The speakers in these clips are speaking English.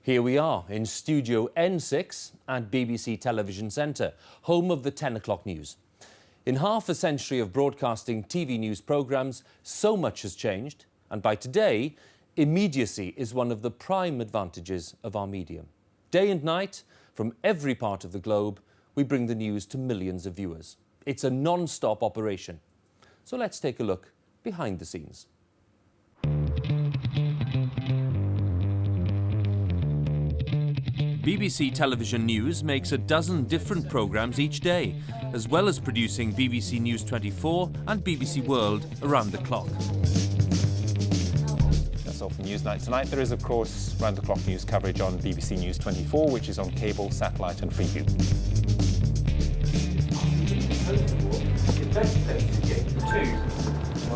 Here we are in Studio N6 at BBC Television Centre, home of the 10 o'clock news. In half a century of broadcasting TV news programmes, so much has changed, and by today, immediacy is one of the prime advantages of our medium. Day and night, from every part of the globe, we bring the news to millions of viewers. It's a non-stop operation. So let's take a look behind the scenes. BBC Television News makes a dozen different programmes each day, as well as producing BBC News 24 and BBC World around the clock. That's all for Newsnight tonight. There is, of course, round-the-clock news coverage on BBC News 24, which is on cable, satellite and Freeview. The best place to get 2,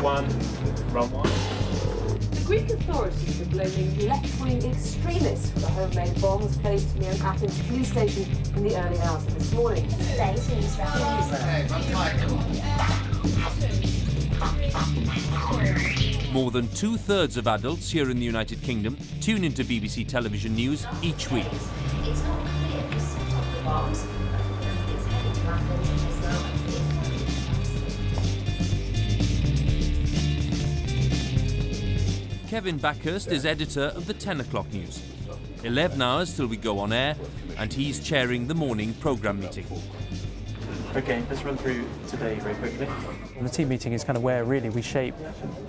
1, run 1. The Greek authorities are blaming left-wing extremists for the homemade bombs placed near an Athens police station in the early hours of this morning. More than two-thirds of adults here in the United Kingdom tune into BBC Television News each week. It's not clear who set off the bombs. It's headed to Athens just now. Kevin Backhurst is editor of the 10 o'clock news. 11 hours till we go on air, and he's chairing the morning programme meeting. Okay, let's run through today very quickly. The team meeting is kind of where really we shape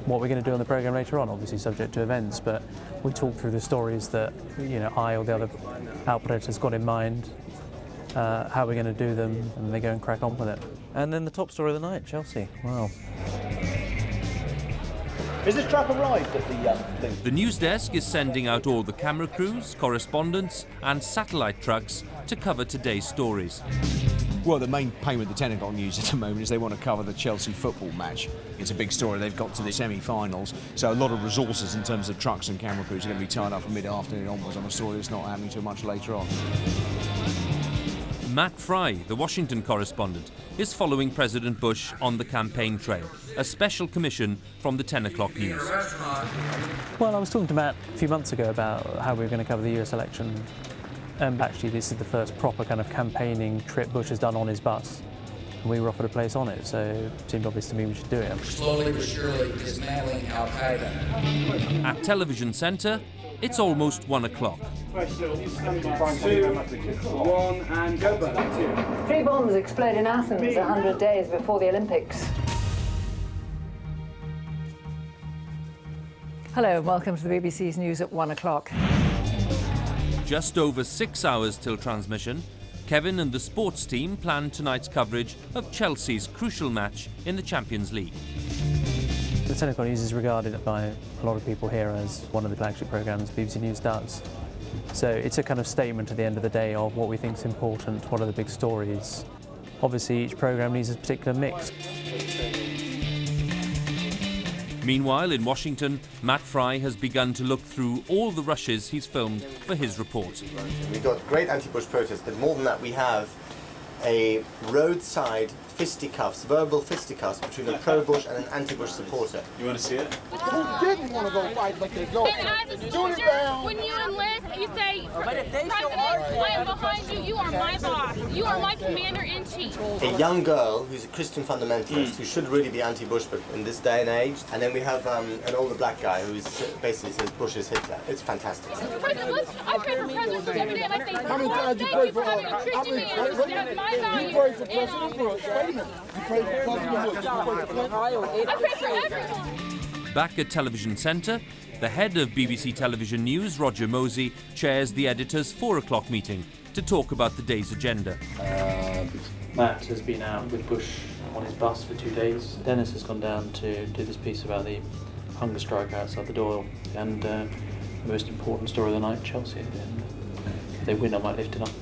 what we're going to do on the programme later on, obviously subject to events, but we talk through the stories that, I or the other output has got in mind, how we're going to do them, and they go and crack on with it. And then the top story of the night, Chelsea. Wow. Is this truck arrived at the thing? The news desk is sending out all the camera crews, correspondents and satellite trucks to cover today's stories. Well, the main pain with the 10 o'clock news at the moment is they want to cover the Chelsea football match. It's a big story. They've got to the semi-finals, so a lot of resources in terms of trucks and camera crews are going to be tied up from mid-afternoon onwards on a story that's not happening too much later on. Matt Fry, the Washington correspondent, is following President Bush on the campaign trail, a special commission from the 10 o'clock news. Well, I was talking to Matt a few months ago about how we were going to cover the US election. Actually, this is the first proper kind of campaigning trip Bush has done on his bus. And we were offered a place on it, so it seemed obvious to me we should do it. Slowly but surely dismantling Al-Qaeda. At Television Centre, it's almost 1 o'clock. 2, 1 and go. 3 bombs explode in Athens 100 days before the Olympics. Hello and welcome to the BBC's news at 1 o'clock. Just over 6 hours till transmission, Kevin and the sports team plan tonight's coverage of Chelsea's crucial match in the Champions League. The 10 o'clock news is regarded by a lot of people here as one of the flagship programmes BBC News does. So it's a kind of statement at the end of the day of what we think is important, what are the big stories. Obviously each programme needs a particular mix. Meanwhile, in Washington, Matt Fry has begun to look through all the rushes he's filmed for his report. We've got great anti-Bush protests, but more than that we have a roadside fisticuffs, verbal fisticuffs between a pro-Bush and an anti-Bush supporter. You want to see it? Who didn't want to go fight like they go? And as a soldier, when you enlist, you say, President, I am behind you. You are my boss. You are my commander-in-chief. A young girl who's a Christian fundamentalist who should really be anti-Bush, but in this day and age. And then we have an older black guy who basically says Bush is Hitler. It's fantastic. President, I pray for President Bush every day, and I say, How many times you pray for You pray for President Bush. Wait a minute. You pray for President Bush. I pray for everyone. Back at Television Centre, the head of BBC Television News, Roger Mosey, chairs the editors' 4 o'clock meeting to talk about the day's agenda. Matt has been out with Bush on his bus for 2 days. Dennis has gone down to do this piece about the hunger strike outside the door, and the most important story of the night, Chelsea. And if they win, I might lift it up a bit.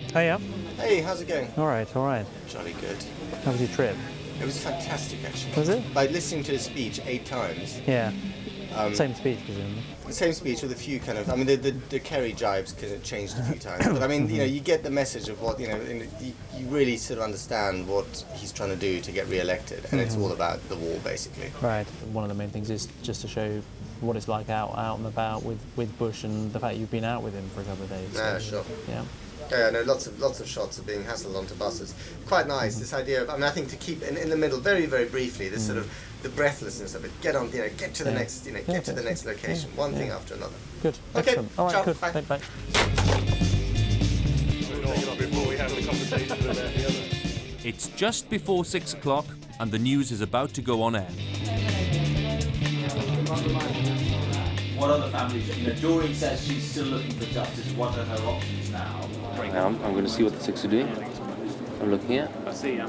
Hiya. Hey, how's it going? All right. Jolly good. How was your trip? It was fantastic, actually. Was it? By listening to his speech 8 times, Yeah. Same speech, presumably. The same speech with a few kind of, I mean, the Kerry jibes kind of changed a few times, but I mean, you know, you get the message of what, you know, and you really sort of understand what he's trying to do to get re-elected, and it's all about the war, basically. Right. One of the main things is just to show what it's like out and about with Bush, and the fact you've been out with him for a couple of days. Yeah, sure. Yeah. Yeah, no, lots of shots of being hassled onto buses. Quite nice. This idea of, I mean, I think to keep in the middle, very briefly, this sort of the breathlessness of it. Get on, you know, get to the next, you know, get to the next location. One thing after another. Good. Okay. Excellent. All right. Ciao. Good. Bye. Bye. It's just before 6 o'clock and the news is about to go on air. What other families? You know, Doreen says she's still looking for justice. What are her options now? I'm going to see what the Six are doing. I'm looking at. I see you.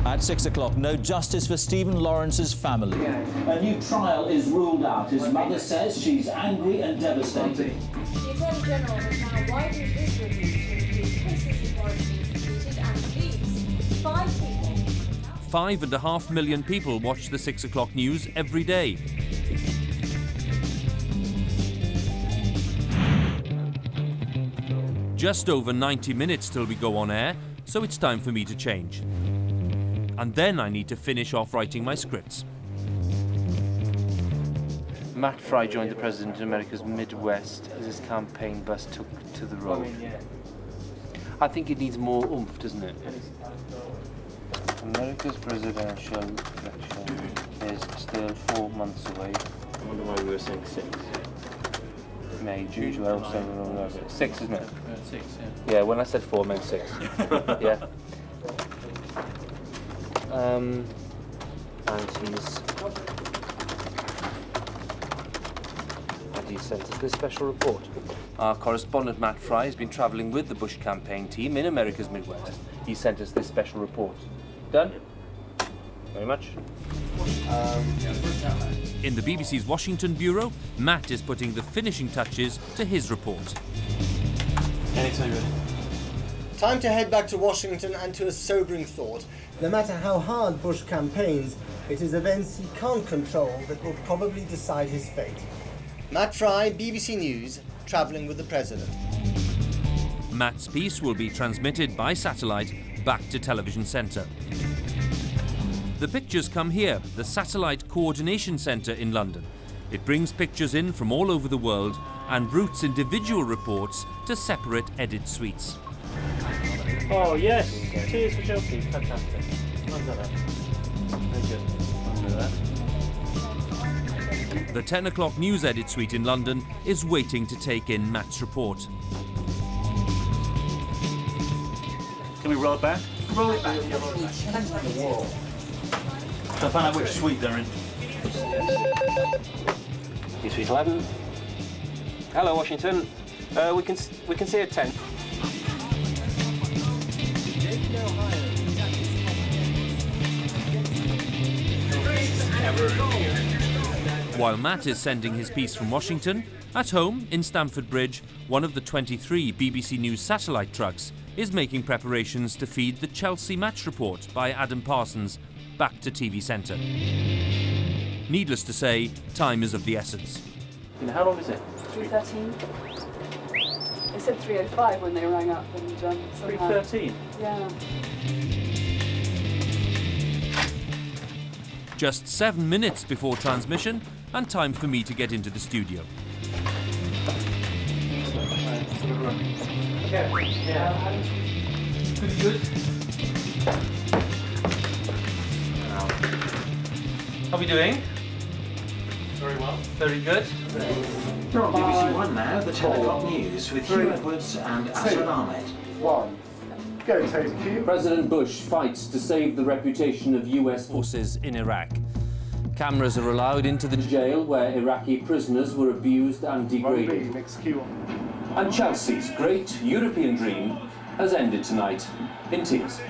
At 6 o'clock, no justice for Stephen Lawrence's family. A new trial is ruled out. His mother says she's angry and devastated. The Attorney General has now widened his review to include cases of origins completed and believes 5 people. 5.5 million people watch the 6 o'clock news every day. Just over 90 minutes till we go on air, so it's time for me to change. And then I need to finish off writing my scripts. Matt Fry joined the President in America's Midwest as his campaign bus took to the road. I think it needs more oomph, doesn't it? America's presidential election is still 4 months away. I wonder why we were saying 6. May, June, July, October, November. 6, isn't it? 6, Yeah, when I said 4, I meant 6. Yeah. And he sent us this special report. Our correspondent Matt Fry has been travelling with the Bush campaign team in America's Midwest. He sent us this special report. Done? Very much. In the BBC's Washington bureau, Matt is putting the finishing touches to his report. Anytime you're ready. Time to head back to Washington and to a sobering thought. No matter how hard Bush campaigns, it is events he can't control that will probably decide his fate. Matt Fry, BBC News, travelling with the President. Matt's piece will be transmitted by satellite back to Television Centre. The pictures come here, the Satellite Coordination Centre in London. It brings pictures in from all over the world and routes individual reports to separate edit suites. Oh, yes. Cheers for Chelsea. Fantastic. Well done. Very good. I'll do that. The 10 o'clock news edit suite in London is waiting to take in Matt's report. Can we roll it back? Roll it back. So find out which suite they're in. Suite 11. Hello, Washington. We can see a tent. While Matt is sending his piece from Washington, at home in Stamford Bridge, one of the 23 BBC News satellite trucks is making preparations to feed the Chelsea match report by Adam Parsons back to TV Centre. Needless to say, time is of the essence. And how long is it? 3:13. They said 3:05 when they rang up, and somehow... 3:13? Yeah. Just 7 minutes before transmission, and time for me to get into the studio. Okay. Yeah. Pretty good. How are we doing? Very well. Very good. You're on BBC One now, the 10 o'clock news with Huw Edwards and Asad Ahmed. 1. Go, take Q. President Bush fights to save the reputation of US forces in Iraq. Cameras are allowed into the jail where Iraqi prisoners were abused and degraded. Next Q. And Chelsea's great European dream has ended tonight in tears.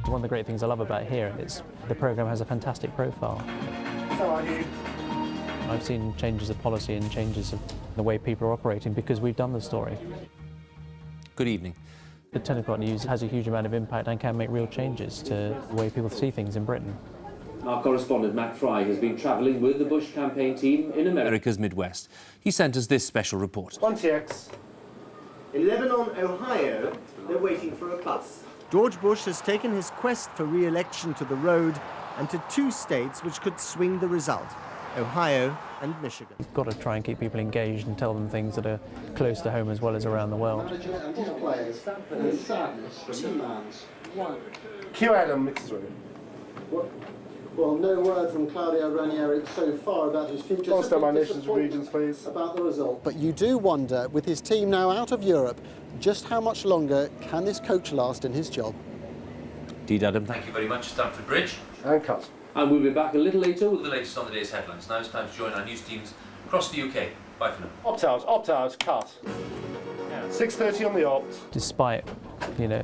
One of the great things I love about here is the programme has a fantastic profile. How are you? I've seen changes of policy and changes of the way people are operating because we've done the story. Good evening. The 10 o'clock news has a huge amount of impact and can make real changes to the way people see things in Britain. Our correspondent Matt Fry has been travelling with the Bush campaign team in America's Midwest. He sent us this special report. 1TX. In Lebanon, Ohio, they're waiting for a bus. George Bush has taken his quest for re-election to the road and to 2 states which could swing the result, Ohio and Michigan. You've got to try and keep people engaged and tell them things that are close to home as well as around the world. Huw Edwards mixed through. Well, no word from Claudio Ranieri so far about his future. Also, my nation's regions, please. About the result. But you do wonder, with his team now out of Europe, just how much longer can this coach last in his job? Indeed, Adam. Thank you very much, Stamford Bridge. And cut. And we'll be back a little later with the latest on the day's headlines. Now it's time to join our news teams across the UK. Bye for now. Opt out, cut. 6:30 on the opt. Despite,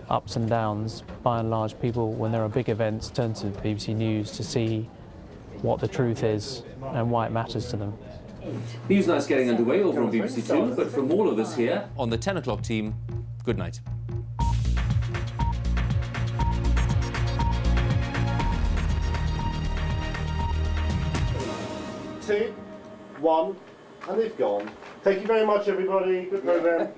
ups and downs, by and large, people, when there are big events, turn to BBC News to see what the truth is and why it matters to them. Newsnight's getting underway over on BBC Two, but from all of us here on the 10 o'clock team, good night. 2, 1, and they've gone. Thank you very much, everybody. Good programme.